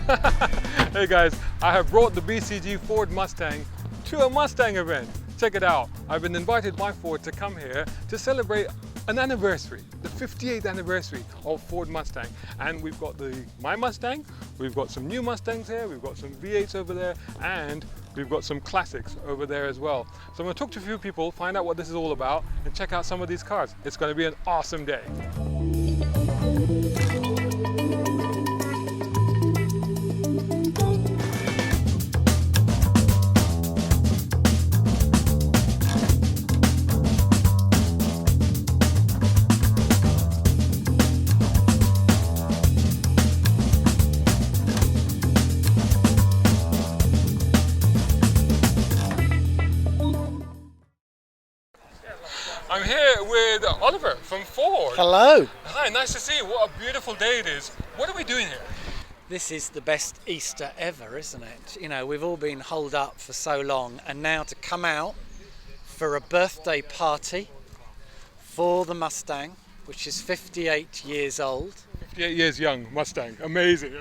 Hey guys, I have brought the BCG Ford Mustang to a Mustang event. Check it out. I've been invited by Ford to come here to celebrate an anniversary, the 58th anniversary of Ford Mustang. And we've got my Mustang, we've got some new Mustangs here, we've got some V8s over there, and we've got some classics over there as well. So I'm going to talk to a few people, find out what this is all about, and check out some of these cars. It's going to be an awesome day. I'm here with Oliver from Ford. Hello. Hi, nice to see you. What a beautiful day it is. What are we doing here? This is the best Easter ever, isn't it? You know, we've all been holed up for so long, and now to come out for a birthday party for the Mustang, which is 58 years old. 58 years young, Mustang. Amazing.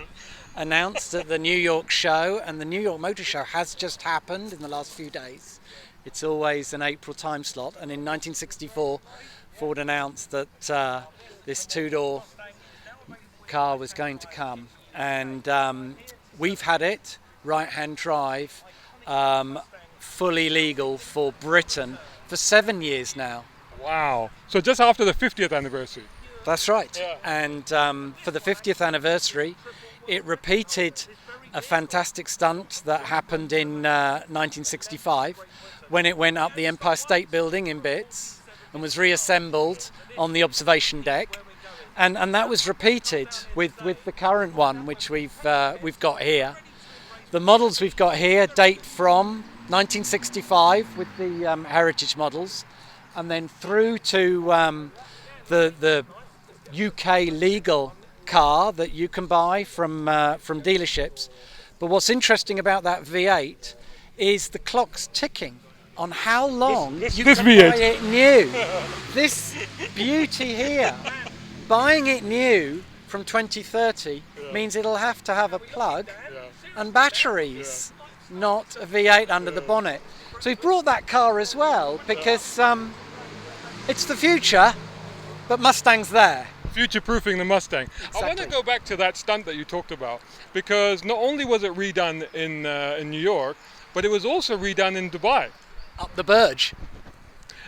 Announced at the New York show, and the New York Motor Show has just happened in the last few days. It's always an April time slot, and in 1964 Ford announced that this two-door car was going to come, and we've had it right-hand drive, fully legal for Britain for 7 years now. Wow. So just after the 50th anniversary. That's right. Yeah. And for the 50th anniversary it repeated a fantastic stunt that happened in 1965 when it went up the Empire State Building in bits and was reassembled on the observation deck, and that was repeated with the current one, which we've got here. The models we've got here date from 1965 with the heritage models, and then through to the UK legal car that you can buy from dealerships. But what's interesting about that V8 is the clock's ticking on how long you can V8. buy it new. This beauty here, buying it new from 2030 means it'll have to have a plug and batteries, not a V8 under the bonnet. So we've brought that car as well because it's the future, but Mustang's there. Future-proofing the Mustang. Exactly. I want to go back to that stunt that you talked about, because not only was it redone in New York, but it was also redone in Dubai. Up the Burj.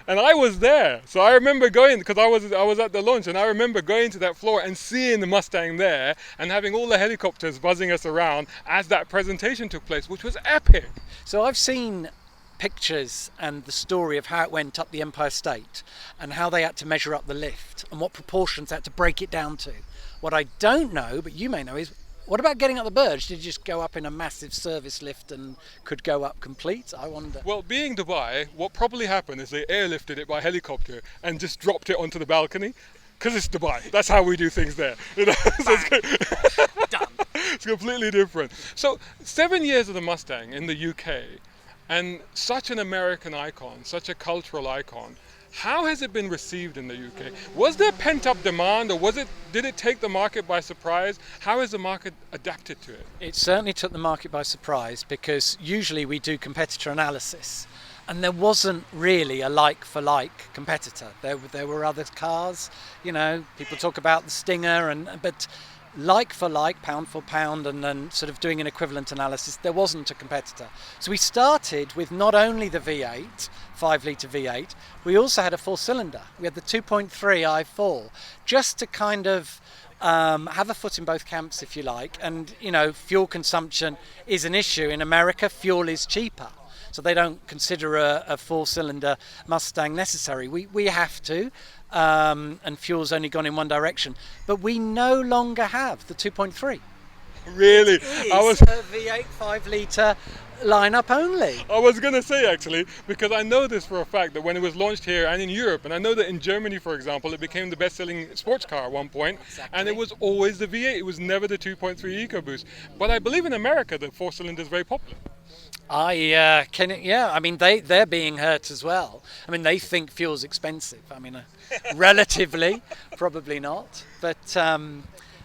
And I was there, so I remember going, because I was at the launch, and I remember going to that floor and seeing the Mustang there and having all the helicopters buzzing us around as that presentation took place, which was epic. So I've seen pictures and the story of how it went up the Empire State and how they had to measure up the lift and what proportions they had to break it down to. What I don't know, but you may know, is what about getting up the Burj? Did you just go up in a massive service lift and could go up complete? I wonder. Well, being Dubai, what probably happened is they airlifted it by helicopter and just dropped it onto the balcony, because it's Dubai. That's how we do things there. You know? So Done. it's completely different. So 7 years of the Mustang in the UK, and such an American icon, such a cultural icon. How has it been received in the UK? Was there pent-up demand, or did it take the market by surprise? How has the market adapted to it? It certainly took the market by surprise, because usually we do competitor analysis and there wasn't really a like-for-like competitor. There were other cars, you know, people talk about the Stinger, but like for like, pound for pound, and then sort of doing an equivalent analysis, there wasn't a competitor. So we started with not only the V8, 5-litre V8, we also had a 4-cylinder. We had the 2.3 i4, just to kind of have a foot in both camps, if you like. And, you know, fuel consumption is an issue. In America, fuel is cheaper, so they don't consider a 4-cylinder Mustang necessary. We have to. And fuel's only gone in one direction, but we no longer have the 2.3. Really? I was a V8 5-litre lineup only. I was going to say, actually, because I know this for a fact, that when it was launched here and in Europe, and I know that in Germany, for example, it became the best-selling sports car at one point, Exactly. and it was always the V8. It was never the 2.3 EcoBoost. But I believe in America the 4-cylinder is very popular. I mean, they're being hurt as well. I mean, they think fuel's expensive. I mean, relatively, probably not. But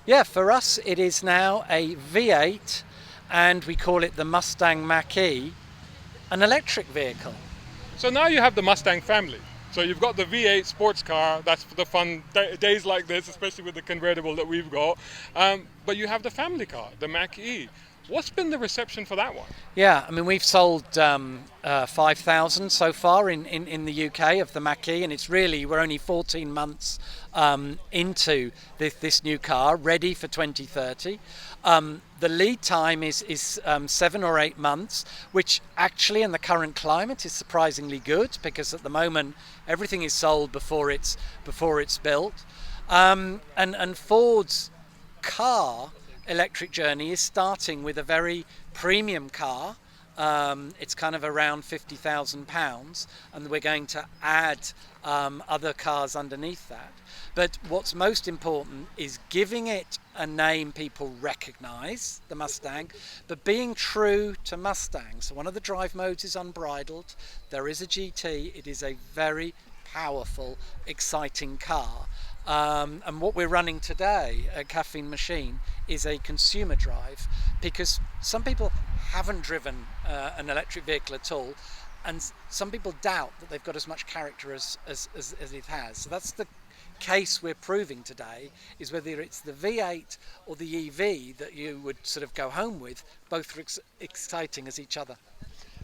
Yeah, for us it is now a V8, and we call it the Mustang Mach-E, an electric vehicle. So now you have the Mustang family. So you've got the V8 sports car, that's for the fun days like this, especially with the convertible that we've got. But you have the family car, the Mach-E. What's been the reception for that one? Yeah, I mean, we've sold 5,000 so far in the UK of the Mach-E, and we're only 14 months into this new car, ready for 2030. The lead time is 7 or 8 months, which actually in the current climate is surprisingly good, because at the moment everything is sold before it's built. And Ford's car electric journey is starting with a very premium car. It's kind of around £50,000, and we're going to add other cars underneath that. But what's most important is giving it a name people recognise, the Mustang, but being true to Mustang. So one of the drive modes is unbridled. There is a GT. It is a very powerful, exciting car. And what we're running today at Caffeine Machine is a consumer drive, because some people haven't driven an electric vehicle at all, and some people doubt that they've got as much character as it has. So that's the case we're proving today, is whether it's the V8 or the EV that you would sort of go home with, both are exciting as each other.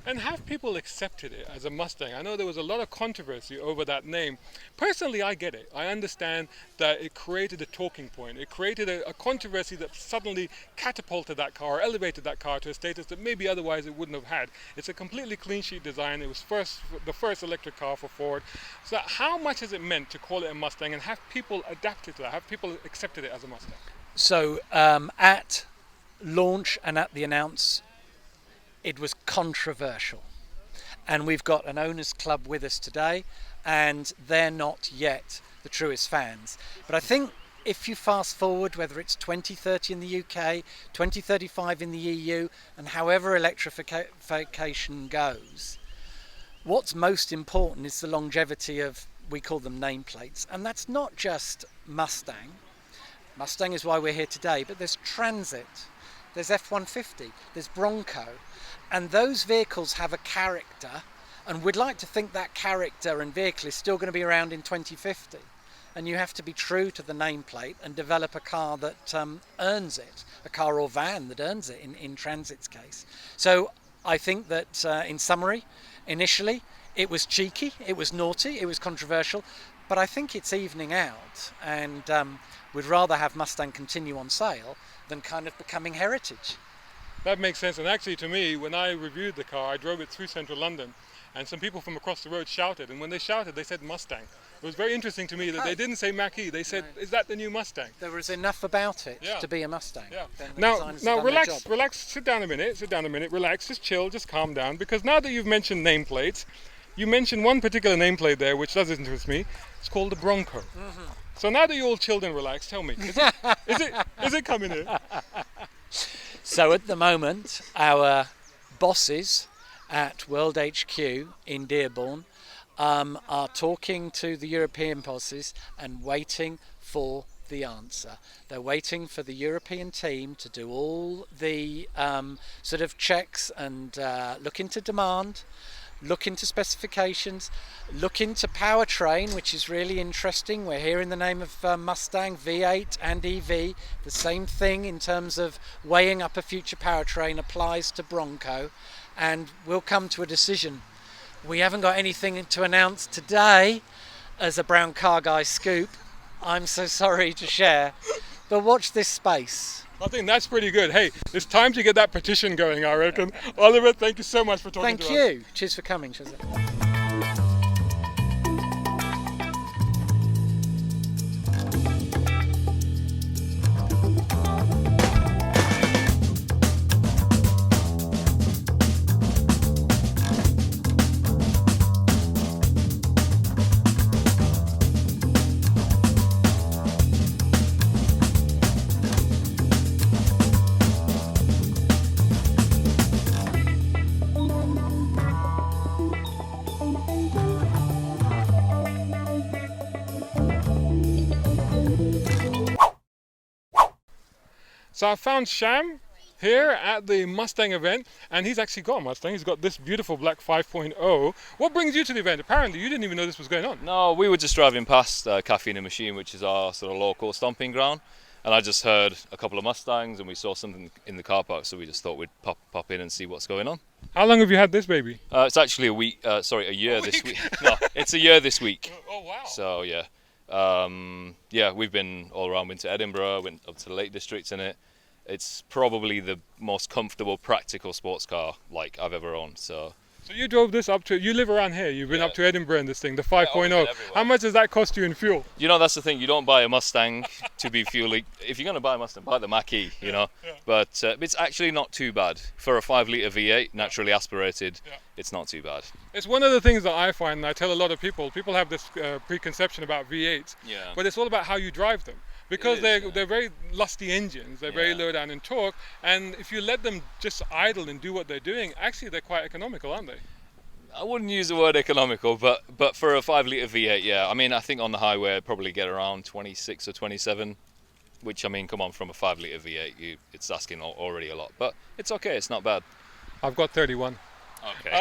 And have people accepted it as a Mustang? I know there was a lot of controversy over that name. Personally, I get it. I understand that it created a talking point. It created a controversy that suddenly catapulted that car, elevated that car to a status that maybe otherwise it wouldn't have had. It's a completely clean sheet design. It was the first electric car for Ford. So how much has it meant to call it a Mustang, and have people adapted to that? Have people accepted it as a Mustang? So at launch and at the announce, it was controversial, and we've got an owners club with us today, and they're not yet the truest fans. But I think if you fast forward, whether it's 2030 in the UK, 2035 in the EU, and however electrification goes, what's most important is the longevity of, we call them nameplates, and that's not just Mustang. Mustang is why we're here today, but there's Transit, there's F-150, there's Bronco. And those vehicles have a character, and we'd like to think that character and vehicle is still going to be around in 2050. And you have to be true to the nameplate and develop a car that earns it, a car or van that earns it in Transit's case. So I think that in summary, initially it was cheeky, it was naughty, it was controversial, but I think it's evening out, and we'd rather have Mustang continue on sale than kind of becoming heritage. That makes sense. And actually, to me, when I reviewed the car, I drove it through central London, and some people from across the road shouted, and when they shouted, they said Mustang. It was very interesting to me that they didn't say Mach-E. They said, "Is that the new Mustang?" There was enough about it to be a Mustang. Yeah. Now relax, sit down a minute, relax, just chill, just calm down, because now that you've mentioned nameplates, you mentioned one particular nameplate there which does interest me. It's called the Bronco. Mm-hmm. So now that you're all chilled and relaxed, tell me, is it coming in? So at the moment, our bosses at World HQ in Dearborn are talking to the European bosses and waiting for the answer. They're waiting for the European team to do all the sort of checks and look into demand, look into specifications, look into powertrain, which is really interesting. We're here in the name of Mustang, V8 and EV. The same thing in terms of weighing up a future powertrain applies to Bronco, and we'll come to a decision. We haven't got anything to announce today as a Brown Car Guy scoop, I'm so sorry to share, but watch this space. I think that's pretty good. Hey, it's time to get that petition going, I reckon. Oliver, thank you so much for talking to us. Thank you. Cheers for coming, Shazza. So I found Sham here at the Mustang event, and he's actually got a Mustang. He's got this beautiful black 5.0. What brings you to the event? Apparently you didn't even know this was going on. No, we were just driving past Caffeine Machine, which is our sort of local stomping ground, and I just heard a couple of Mustangs, and we saw something in the car park, so we just thought we'd pop in and see what's going on. How long have you had this baby? It's actually a year this week. No, it's a year this week. Oh wow. So yeah, we've been all around. Went to Edinburgh, went up to the Lake District in it. It's probably the most comfortable, practical sports car like I've ever owned. So you drove this up to, you live around here, you've been up to Edinburgh in this thing, the 5.0. everywhere. How much does that cost you in fuel? you know, that's the thing. You don't buy a Mustang to be fueling. If you're going to buy a Mustang, buy the Mach-E. You know, but it's actually not too bad for a 5-litre V8, naturally aspirated. It's not too bad. It's one of the things that I find, and I tell a lot of people have this preconception about V8s, but it's all about how you drive them. Because they're very lusty engines, they're very low down in torque, and if you let them just idle and do what they're doing, actually they're quite economical, aren't they? I wouldn't use the word economical, but for a 5-litre V8, yeah. I mean, I think on the highway I'd probably get around 26 or 27, which, I mean, come on, from a 5-litre V8, it's asking already a lot. But it's okay, it's not bad. I've got 31. Okay.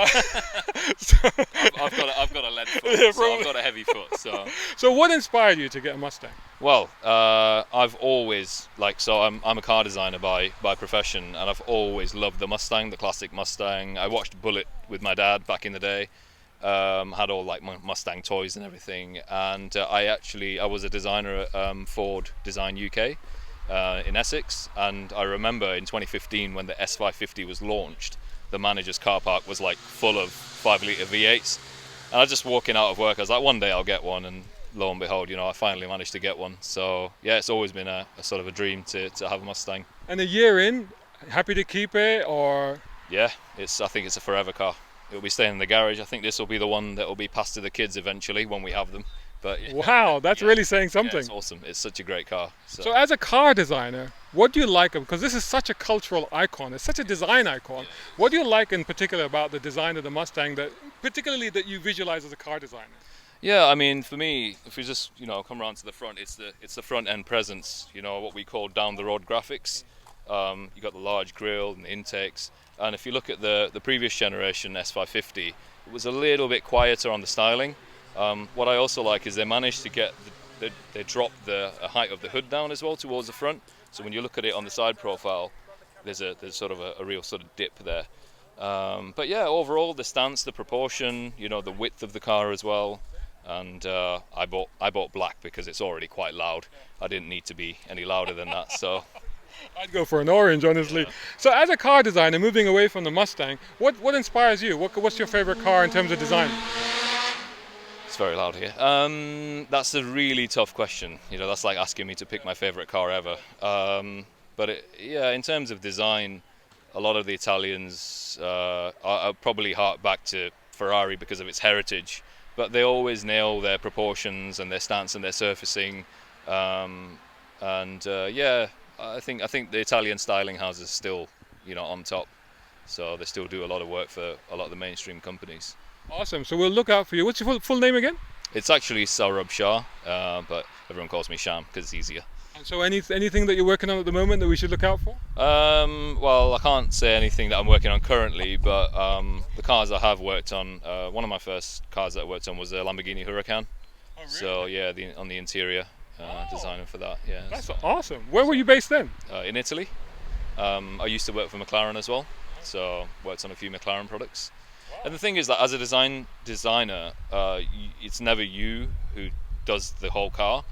I've got a lead foot, so I've got a heavy foot. So what inspired you to get a Mustang? Well, I've always I'm a car designer by profession, and I've always loved the Mustang, the classic Mustang. I watched Bullitt with my dad back in the day. Had all like Mustang toys and everything, and I was a designer at Ford Design UK in Essex, and I remember in 2015 when the S550 was launched, the manager's car park was like full of 5-litre V8s, and I was just walking out of work, I was like, one day I'll get one, and lo and behold, you know, I finally managed to get one. So yeah, it's always been a sort of a dream to have a Mustang. And a year in, happy to keep it, or? Yeah, I think it's a forever car. It'll be staying in the garage. I think this will be the one that will be passed to the kids eventually when we have them. But wow, that's really saying something. Yeah, it's awesome. It's such a great car. So as a car designer, what do you like? Because this is such a cultural icon. It's such a design icon. What do you like in particular about the design of the Mustang, that you visualize as a car designer? Yeah, I mean, for me, if we just come around to the front, it's the front end presence. You know, what we call down the road graphics. You got the large grille and the intakes. And if you look at the previous generation S550, it was a little bit quieter on the styling. What I also like is they managed to get they dropped the height of the hood down as well towards the front. So when you look at it on the side profile, there's sort of a real sort of dip there. But yeah, overall the stance, the proportion, the width of the car as well. And I bought black because it's already quite loud. I didn't need to be any louder than that. So I'd go for an orange, honestly. Yeah. So as a car designer, moving away from the Mustang, what inspires you? What's your favorite car in terms of design? It's very loud here. That's a really tough question. That's like asking me to pick my favorite car ever. But in terms of design, a lot of the Italians are probably hark back to Ferrari because of its heritage. But they always nail their proportions and their stance and their surfacing. I think the Italian styling houses are still, on top. So they still do a lot of work for a lot of the mainstream companies. Awesome. So we'll look out for you. What's your full name again? It's actually Saraj Shah, but everyone calls me Sham because it's easier. And so anything that you're working on at the moment that we should look out for? Well, I can't say anything that I'm working on currently, but the cars I have worked on, one of my first cars that I worked on was a Lamborghini Huracan. Oh, really? So yeah, on the interior, designing for that. Yeah. That's awesome. Where were you based then? In Italy. I used to work for McLaren as well, so worked on a few McLaren products. Wow. And the thing is that as a designer, it's never you who does the whole car.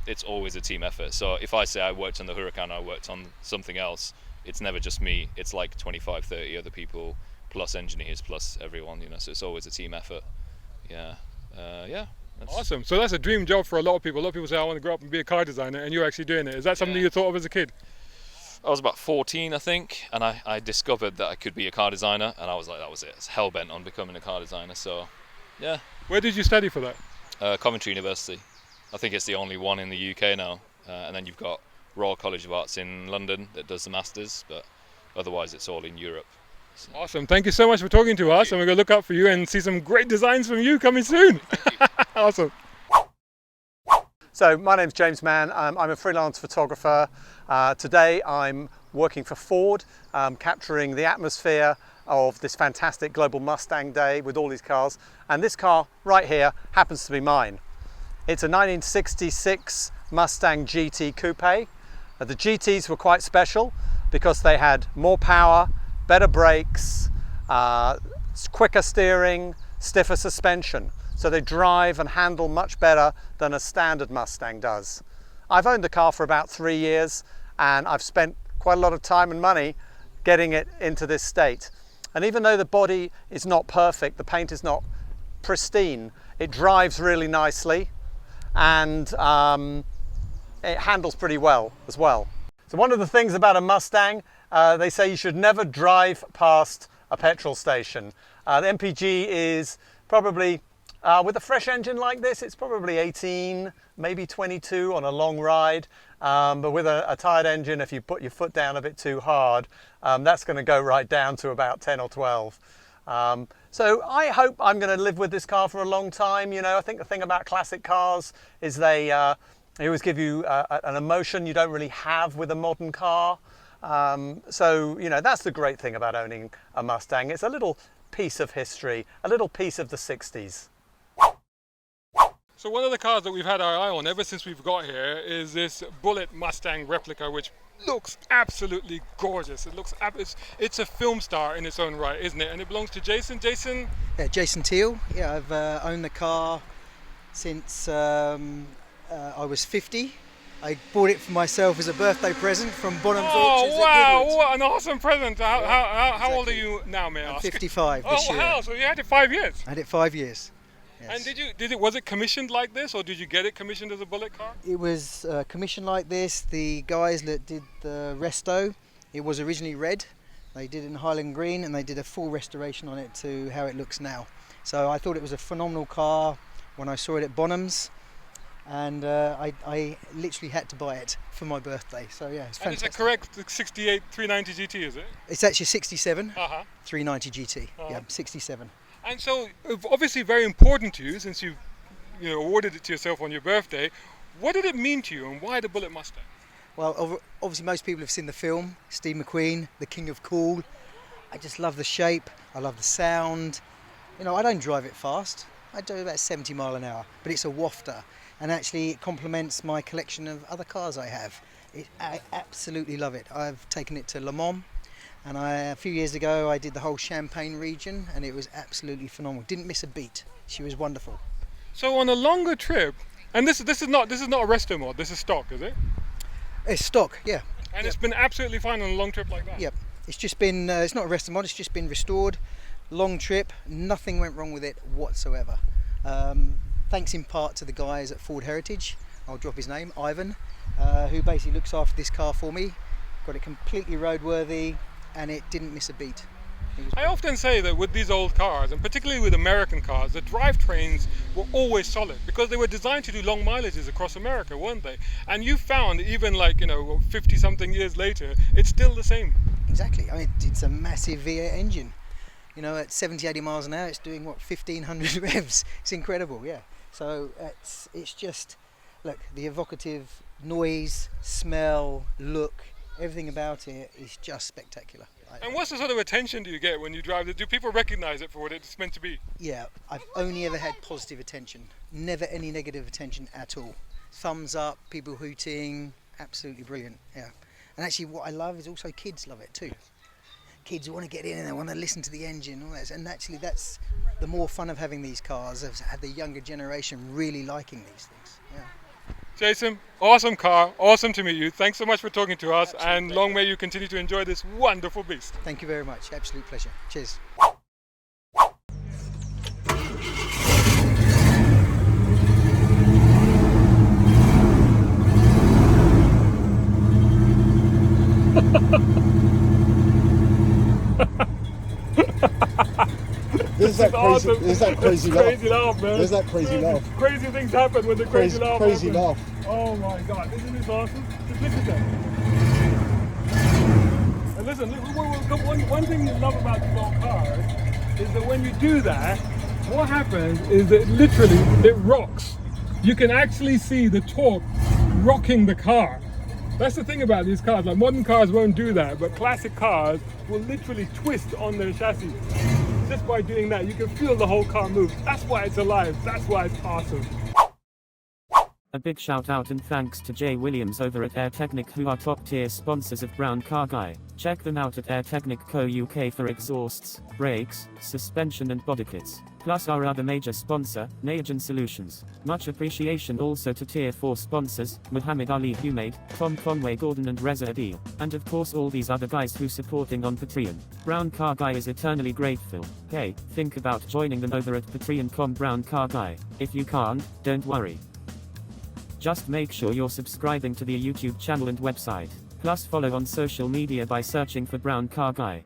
It's always a team effort. So if I say I worked on the Huracan, I worked on something else, it's never just me. It's like 25, 30 other people, plus engineers, plus everyone, so it's always a team effort. Yeah. Awesome. So that's a dream job for a lot of people. A lot of people say, I want to grow up and be a car designer, and you're actually doing it. Is that something you thought of as a kid? I was about 14, I think, and I discovered that I could be a car designer, and I was like, that was it. I was hell-bent on becoming a car designer, so yeah. Where did you study for that? Coventry University. I think it's the only one in the UK now, and then you've got Royal College of Arts in London that does the Masters, but otherwise it's all in Europe. So. Awesome. Thank you so much for talking to us, and we're going to look out for you and see some great designs from you coming soon. Awesome. So my name's James Mann. I'm a freelance photographer. Today I'm working for Ford, capturing the atmosphere of this fantastic Global Mustang day with all these cars. And this car right here happens to be mine. It's a 1966 Mustang GT Coupe. The GTs were quite special because they had more power, better brakes, quicker steering, stiffer suspension. So they drive and handle much better than a standard Mustang does. I've owned the car for about 3 years and I've spent quite a lot of time and money getting it into this state. And even though the body is not perfect, the paint is not pristine, it drives really nicely and it handles pretty well as well. So one of the things about a Mustang, they say you should never drive past a petrol station. The MPG is probably, with a fresh engine like this, it's probably 18, maybe 22 on a long ride. But with a tired engine, if you put your foot down a bit too hard, that's going to go right down to about 10 or 12. So I hope I'm going to live with this car for a long time. You know, I think the thing about classic cars is they always give you an emotion you don't really have with a modern car. So, you know, that's the great thing about owning a Mustang. It's a little piece of history, a little piece of the 60s. So one of the cars that we've had our eye on ever since we've got here is this Bullitt Mustang replica, which looks absolutely gorgeous. It's a film star in its own right, isn't it? And it belongs to Jason. Jason? Yeah, Jason Thiel. Yeah, I've owned the car since I was 50. I bought it for myself as a birthday present from Bonham's Auctions. Oh wow, at Goodwood. what an awesome present. How Exactly. old are you now, may I I'm ask? 55 this year. Oh wow, so you had it 5 years. I had it 5 years. Yes. And was it commissioned like this, or did you get it commissioned as a Bullitt car? It was commissioned like this. The guys that did the resto, it was originally red. They did it in Highland Green and they did a full restoration on it to how it looks now. So I thought it was a phenomenal car when I saw it at Bonham's. And I literally had to buy it for my birthday. So yeah, it's fantastic. And it's a correct 68 390 GT, is it? It's actually 67 Uh-huh. 390 GT. Yeah, 67. And so, obviously very important to you, since you awarded it to yourself on your birthday. What did it mean to you, and why the Bullitt Mustang? Well, obviously most people have seen the film, Steve McQueen, the King of Cool. I just love the shape, I love the sound. You know, I don't drive it fast. I do about 70 mile an hour, but it's a wafter. And actually it complements my collection of other cars I have. I absolutely love it. I've taken it to Le Mans, and a few years ago I did the whole Champagne region, and it was absolutely phenomenal. Didn't miss a beat. She was wonderful. So on a longer trip, and this is not a resto mod. This is stock, is it? It's stock, yeah. And It's been absolutely fine on a long trip like that. Yep. It's just been. It's not a resto mod. It's just been restored. Long trip. Nothing went wrong with it whatsoever. Thanks in part to the guys at Ford Heritage. I'll drop his name, Ivan, who basically looks after this car for me. Got it completely roadworthy, and it didn't miss a beat. I often say that with these old cars, and particularly with American cars, the drivetrains were always solid because they were designed to do long mileages across America, weren't they? And you found even 50 something years later, it's still the same. Exactly. I mean, it's a massive V8 engine. You know, at 70, 80 miles an hour, it's doing what, 1500 revs. It's incredible, yeah. So it's just, look, the evocative noise, smell, look, everything about it is just spectacular. And what's the sort of attention do you get when you drive it? Do people recognize it for what it's meant to be? Yeah, I've only ever had positive attention, never any negative attention at all. Thumbs up, people hooting, absolutely brilliant, yeah. And actually what I love is also kids love it too. Kids want to get in and they want to listen to the engine, all that. And actually that's the more fun of having these cars, is have the younger generation really liking these things. Yeah. Jason, awesome car, awesome to meet you. Thanks so much for talking to us, Absolute and pleasure. long may you continue to enjoy this wonderful beast. Thank you very much, absolute pleasure. Cheers. There's that crazy, Awesome. there's that crazy It's laugh. crazy laugh, man. There's that crazy laugh. Crazy things happen when the crazy laugh Crazy happens. laugh. Oh my God, isn't this awesome? Just look at that. And listen, one thing you love about these old cars is that when you do that, what happens is that literally it rocks. you can actually see the torque rocking the car. That's the thing about these cars. Like, modern cars won't do that, but classic cars will literally twist on their chassis. Just by doing that, you can feel the whole car move. That's why it's alive. That's why it's awesome. A big shout out and thanks to Jay Williams over at Air Technic, who are top tier sponsors of Brown Car Guy. Check them out at Air Technic Co UK for exhausts, brakes, suspension and body kits. Plus our other major sponsor, Nayagen Solutions. Much appreciation also to Tier 4 sponsors, Muhammad Ali Humaid, Tom Conway Gordon and Reza Adil. And of course all these other guys who supporting on Patreon. Brown Car Guy is eternally grateful. Hey, think about joining them over at patreon.com Brown Car Guy. If you can't, don't worry. Just make sure you're subscribing to the YouTube channel and website. Plus follow on social media by searching for Brown Car Guy.